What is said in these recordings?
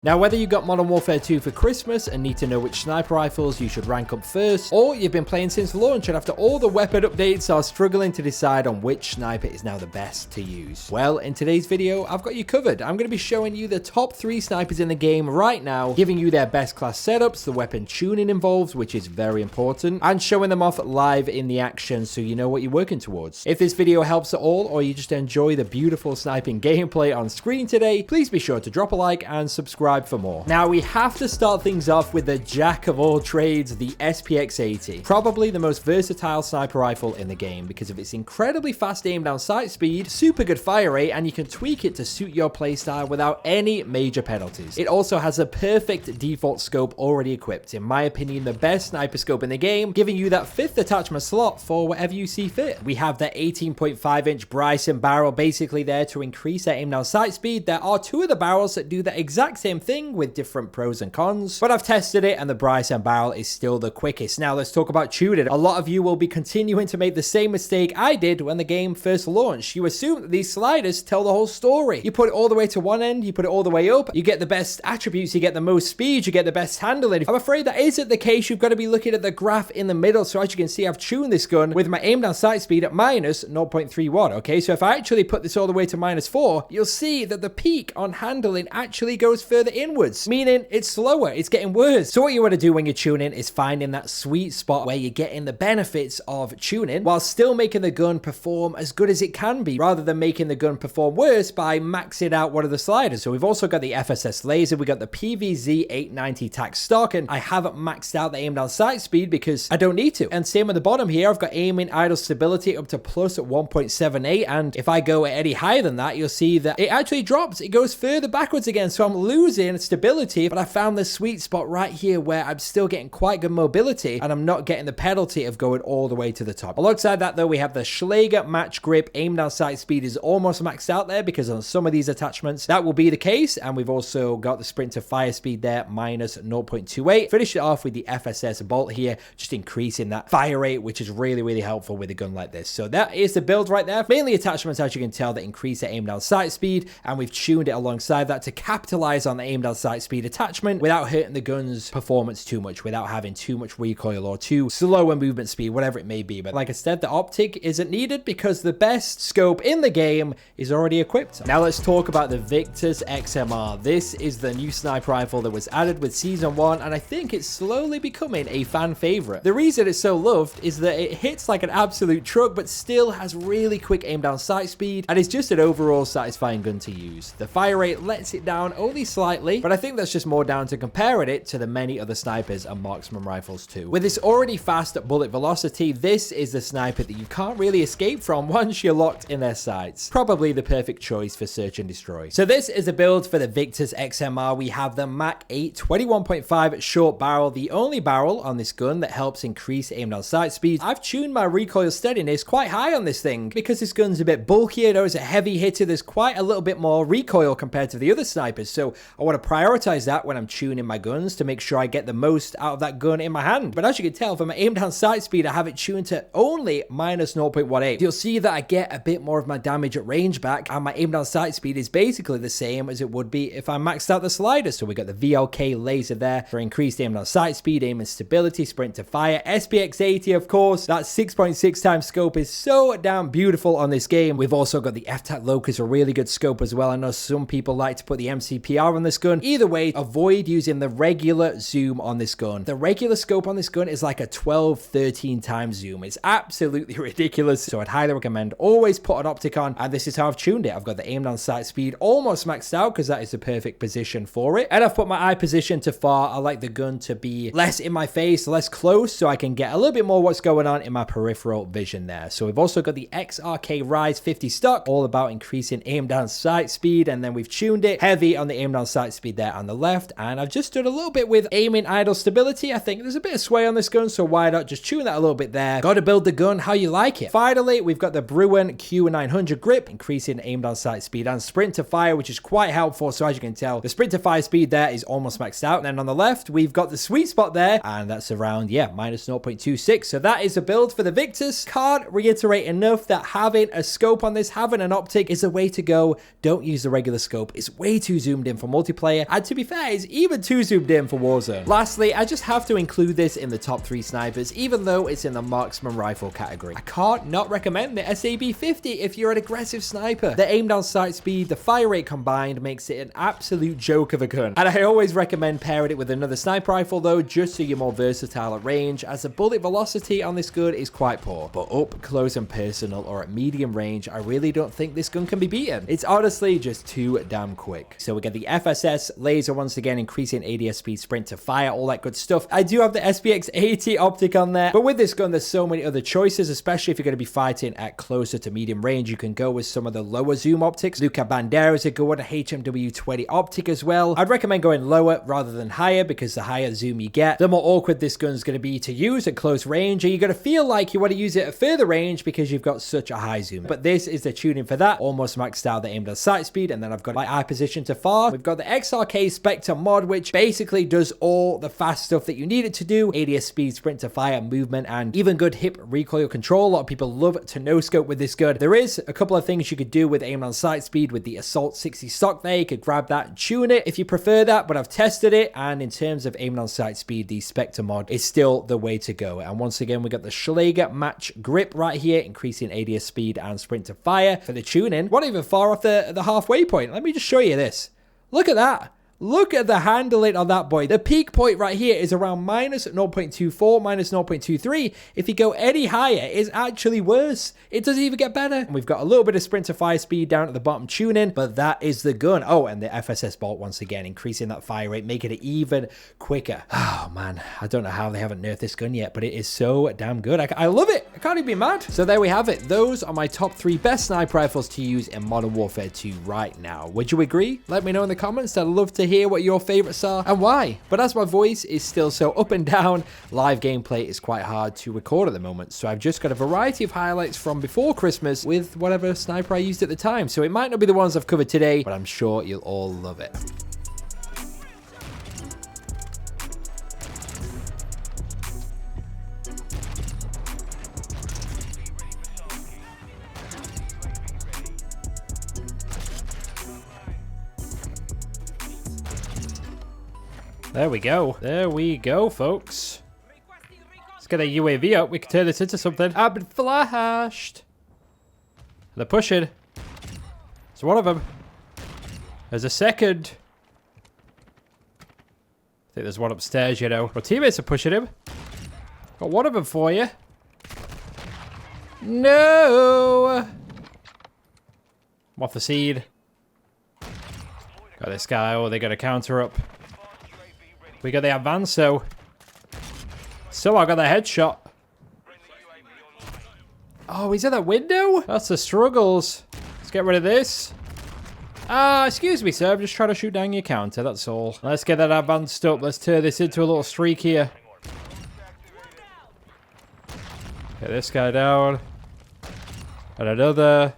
Now, whether you got Modern Warfare 2 for Christmas and need to know which sniper rifles you should rank up first, or you've been playing since launch and after all the weapon updates are struggling to decide on which sniper is now the best to use, well, in today's video, I've got you covered. I'm going to be showing you the top 3 snipers in the game right now, giving you their best class setups, the weapon tuning involved, which is very important, and showing them off live in the action so you know what you're working towards. If this video helps at all, or you just enjoy the beautiful sniping gameplay on screen today, please be sure to drop a like and subscribe for more. Now, we have to start things off with the jack of all trades, the SPX-80. Probably the most versatile sniper rifle in the game because of its incredibly fast aim down sight speed, super good fire rate, and you can tweak it to suit your playstyle without any major penalties. It also has a perfect default scope already equipped. In my opinion, the best sniper scope in the game, giving you that 5th attachment slot for whatever you see fit. We have the 18.5-inch Bryson barrel basically there to increase that aim down sight speed. There are 2 of the barrels that do the exact same thing with different pros and cons, but I've tested it and the Bryson barrel is still the quickest. Now let's talk about tuning. A lot of you will be continuing to make the same mistake I did when the game first launched. You assume that these sliders tell the whole story. You put it all the way to one end, you put it all the way up, you get the best attributes, you get the most speed, you get the best handling. I'm afraid that isn't the case. You've got to be looking at the graph in the middle. So as you can see, I've tuned this gun with my aim down sight speed at minus 0.31. Okay, so if I actually put this all the way to -4, you'll see that the peak on handling actually goes further inwards, meaning it's slower, it's getting worse. So what you want to do when you're tuning is finding that sweet spot where you're getting the benefits of tuning while still making the gun perform as good as it can be, rather than making the gun perform worse by maxing out one of the sliders. So we've also got the FSS laser, we got the PVZ 890 tac stock, and I haven't maxed out the aim down sight speed because I don't need to. And same at the bottom here, I've got aiming idle stability up to plus at 1.78, and if I go any higher than that, you'll see that it actually drops, it goes further backwards again. So I'm losing stability, but I found the sweet spot right here where I'm still getting quite good mobility and I'm not getting the penalty of going all the way to the top. Alongside that though, we have the Schläger match grip. Aim down sight speed is almost maxed out there because on some of these attachments that will be the case, and we've also got the sprint to fire speed there minus 0.28. Finish it off with the FSS bolt here, just increasing that fire rate, which is really helpful with a gun like this. So that is the build right there. Mainly attachments, as you can tell, that increase the aim down sight speed, and we've tuned it alongside that to capitalize on the aim down sight speed attachment without hurting the gun's performance too much, without having too much recoil or too slow a movement speed, whatever it may be. But like I said, the optic isn't needed because the best scope in the game is already equipped. Now let's talk about the Victus XMR. This is the new sniper rifle that was added with Season 1, and I think it's slowly becoming a fan favorite. The reason it's so loved is that it hits like an absolute truck, but still has really quick aim down sight speed, and it's just an overall satisfying gun to use. The fire rate lets it down only slightly, but I think that's just more down to comparing it to the many other snipers and marksman rifles too. With this already fast bullet velocity, this is the sniper that you can't really escape from once you're locked in their sights. Probably the perfect choice for search and destroy. So this is a build for the Victus XMR. We have the MWII 21.5 short barrel, the only barrel on this gun that helps increase aim down sight speed. I've tuned my recoil steadiness quite high on this thing because this gun's a bit bulkier, though it's a heavy hitter. There's quite a little bit more recoil compared to the other snipers, so I want to prioritize that when I'm tuning my guns to make sure I get the most out of that gun in my hand. But as you can tell from my aim down sight speed, I have it tuned to only minus 0.18. You'll see that I get a bit more of my damage at range back, and my aim down sight speed is basically the same as it would be if I maxed out the slider. So we got the VLK laser there for increased aim down sight speed, aim and stability, sprint to fire. SPX-80, of course, that 6.6 times scope is so damn beautiful on this game. We've also got the FTAC Locus, a really good scope as well. I know some people like to put the MCPR on this gun. Either way, avoid using the regular zoom on this gun. The regular scope on this gun is like a 12-13 times zoom. It's absolutely ridiculous, so I'd highly recommend always put an optic on, and this is how I've tuned it. I've got the aim down sight speed almost maxed out because that is the perfect position for it, and I've put my eye position to far. I like the gun to be less in my face, less close, so I can get a little bit more what's going on in my peripheral vision there. So we've also got the XRK Rise 50 stock, all about increasing aim down sight speed, and then we've tuned it heavy on the aim down sight speed there on the left, and I've just done a little bit with aiming idle stability. I think there's a bit of sway on this gun, so why not just tune that a little bit there. Got to build the gun how you like it. Finally, we've got the Bruin Q900 grip, increasing aim down sight speed and sprint to fire, which is quite helpful. So as you can tell, the sprint to fire speed there is almost maxed out. And then on the left, we've got the sweet spot there, and that's around, yeah, minus 0.26. So that is a build for the Victus. Can't reiterate enough that having a scope on this, having an optic is the way to go. Don't use the regular scope. It's way too zoomed in for multiplayer multiplayer, and to be fair, it's even too zoomed in for Warzone. Lastly, I just have to include this in the top 3 snipers, even though it's in the marksman rifle category. I can't not recommend the SAB-50 if you're an aggressive sniper. The aim down sight speed, the fire rate combined makes it an absolute joke of a gun. And I always recommend pairing it with another sniper rifle though, just so you're more versatile at range, as the bullet velocity on this gun is quite poor. But up close and personal or at medium range, I really don't think this gun can be beaten. It's honestly just too damn quick. So we get the FSS laser once again, increasing ADS speed, sprint to fire, all that good stuff. I do have the SPX 80 optic on there, but with this gun there's so many other choices, especially if you're going to be fighting at closer to medium range. You can go with some of the lower zoom optics. Luca Bandera is a good one, a HMW 20 optic as well. I'd recommend going lower rather than higher, because the higher zoom you get, the more awkward this gun is going to be to use at close range, and you're going to feel like you want to use it at further range because you've got such a high zoom. But this is the tuning for that, almost maxed out the aim down sight speed, and then I've got my eye position to far. We've got the XRK Spectre mod, which basically does all the fast stuff that you need it to do. ADS speed, sprint to fire, movement, and even good hip recoil control. A lot of people love to no scope with this gun. There is a couple of things you could do with aim down sight speed with the Assault 60 stock there. You could grab that and tune it if you prefer that, but I've tested it, and in terms of aim down sight speed, the Spectre mod is still the way to go. And once again, we got the Schläger match grip right here, increasing ADS speed and sprint to fire for the tuning. Not even far off the halfway point. Let me just show you this. Look at that. Look at the handling on that boy. The peak point right here is around minus 0.24, minus 0.23. If you go any higher, it's actually worse. It doesn't even get better. And we've got a little bit of sprint to fire speed down at the bottom tuning, but that is the gun. Oh, and the FSS bolt once again, increasing that fire rate, making it even quicker. Oh man, I don't know how they haven't nerfed this gun yet, but it is so damn good. I love it. I can't even be mad. So there we have it. Those are my top 3 best sniper rifles to use in Modern Warfare 2 right now. Would you agree? Let me know in the comments. I'd love to hear what your favorites are and why. But as my voice is still so up and down, live gameplay is quite hard to record at the moment, so I've just got a variety of highlights from before Christmas with whatever sniper I used at the time. So it might not be the ones I've covered today, but I'm sure you'll all love it. There we go. There we go, folks. Let's get a UAV up. We can turn this into something. I've been flashed. They're pushing. There's one of them. There's a second. I think there's one upstairs, you know. My teammates are pushing him. Got one of them for you. No. I'm off the seed. Got this guy. Oh, they got a counter up. We got the advance, so I got the headshot. Oh, he's in that window? That's the struggles. Let's get rid of this. Excuse me, sir. I'm just trying to shoot down your counter, that's all. Let's get that advanced up. Let's turn this into a little streak here. Get this guy down. And another.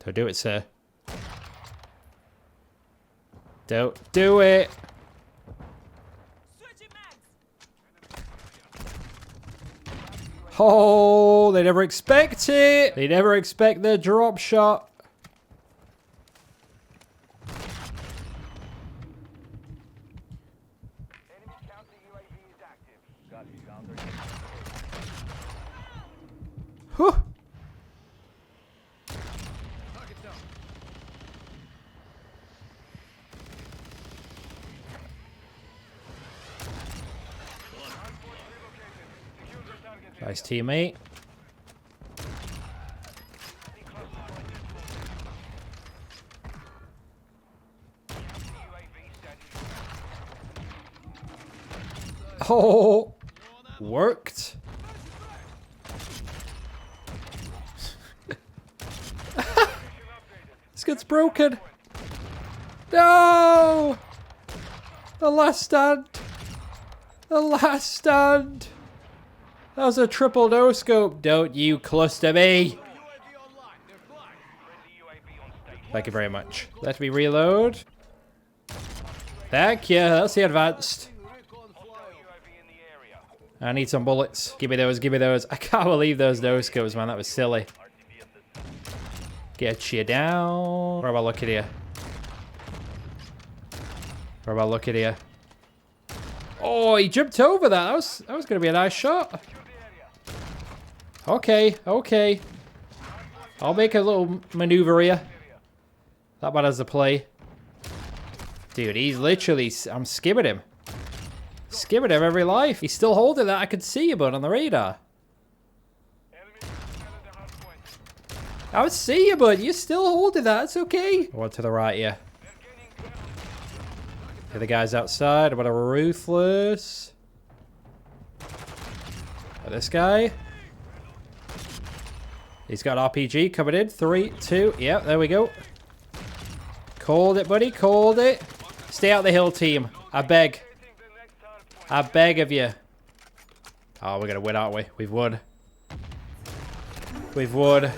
Don't do it, sir. Don't do it. Oh, they never expect it. They never expect their drop shot. Whew. Nice teammate. Oh, worked. This gets broken. No! The last stand. The last stand. That was a triple no scope. Don't you cluster me. Thank you very much. Let me reload. Thank you. That's the advanced. I need some bullets. Give me those, give me those. I can't believe those no-scopes, man. That was silly. Get you down. Where about looking here? Where about looking here? Oh, he jumped over that. That was going to be a nice shot. Okay, okay. I'll make a little maneuver here. That man has the play. Dude, he's literally... I'm skimming him. Skimming him every life. He's still holding that. I can see you, bud, on the radar. I would see you, bud. You're still holding that. It's okay. One to the right here. Here the guys outside. About a ruthless. This guy. He's got RPG coming in. 3, 2. Yep, there we go. Called it, buddy. Called it. Stay out the hill, team. I beg. I beg of you. Oh, we're going to win, aren't we? We've won. We've won.